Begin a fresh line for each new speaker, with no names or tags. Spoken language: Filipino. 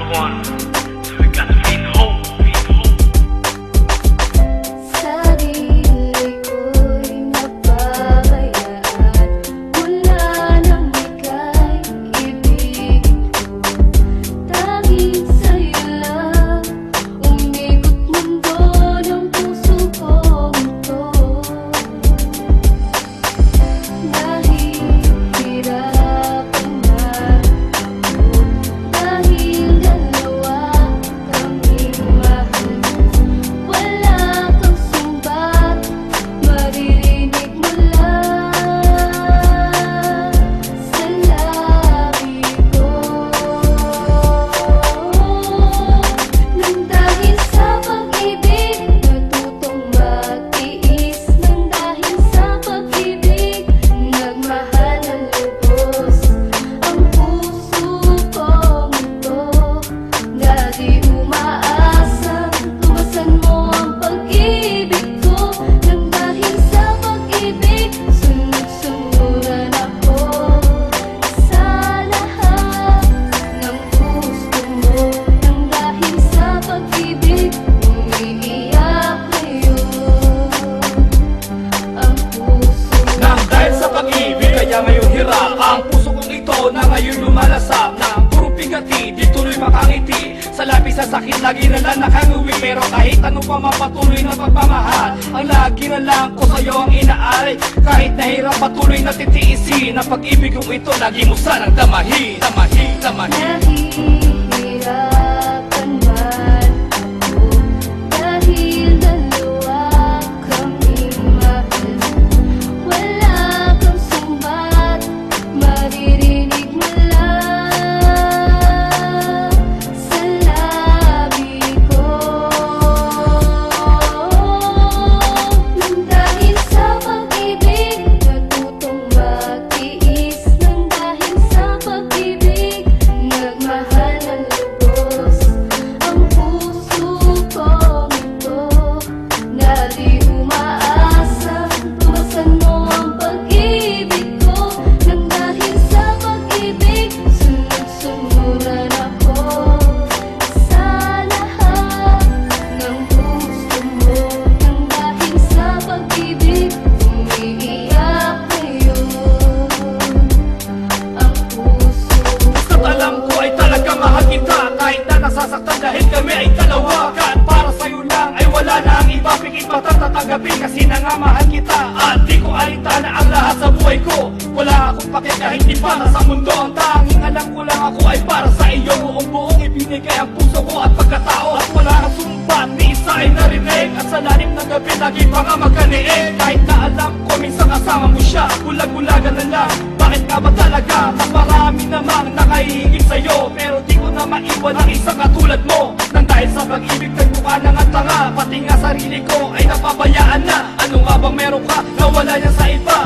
one. So we got to feel hope.
Sarili ko'y napabayaan, mula nang ika'y ibigin ko. Tanging sa'yo lang umikot mundo ng puso kong ito. Nahihirapan na ako dahil dalawa kaming mahal. Wala kang sumbat, maririnig mo lang sa labi ko. Nang dahil sa pag-ibig, natutong magtiis. Nang dahil sa pag-ibig, nagmahal ng lubos ang puso kong ito. Dati umaasang tumasan mo ang pag-ibig ko. Nang dahil sa pag-ibig, sunod-sunuran ako sa lahat ng gusto mo. Nang dahil sa pag-ibig, umiiyak ngayon ang puso.
Nang dahil sa pag-ibig, kaya ngayon hirap ang puso kong ito na ngayon lumalasap. Nang puro pigati, di tuloy makangiti. Sa labis sa sakit, lagi na lang nakanguwi. Pero kahit ano pa mapatuloy na pagmamahal, ang lagi na lang ko sa'yo ang inaari. Kahit nahirap, patuloy na titiisin. Ang pag-ibig kong ito, lagi mo sanang damahin.
Nahihirapan man ako dahil dalawa kaming mahal. Wala kang sumbat, maririnig mo lang sa labi ko. Nang dahil sa pag-ibig, natutong magtiis. Nang dahil sa pag-ibig, nagmahal ng lubos ang puso kong ito. Dati umaasang tumasan mo ang pag-ibig ko. Nang dahil sa pag-ibig, sunod-sunuran ako sa lahat ng gusto mo. Nang dahil sa pag-ibig, umiiyak ngayon ang puso.
Basta't alam ko ay talaga mahal kita. Kahit na nasasaktan dahil kami ay dalawa. Kahit para sa'yo lang ay wala na ang iba. Pigit mata tatanggapin kasi na nga mahal kita. At di ko alintana ang lahat sa buhay ko. Wala akong pake kahit di para sa mundo. Ang tanging alam ko lang ako ay para sa iyo. Buong-buong ibinigay ang puso ko at pagkatao. At wala kang sumbat, ni isa ay narinig. At sa lalim ng gabi, lagi pa nga magkaniig. Kahit na alam ko minsan kasama mo siya, bulag-bulagan na lang. Bakit nga ba talaga? Mas marami namang nakahihigit sa'yo. Pero di ko na maiwan ang isang katulad mo. Nang dahil sa pag-ibig, nagmukha na nga tanga. Pati nga sarili ko ay napabayaan na. Ano nga bang meron ka na wala niya sa iba?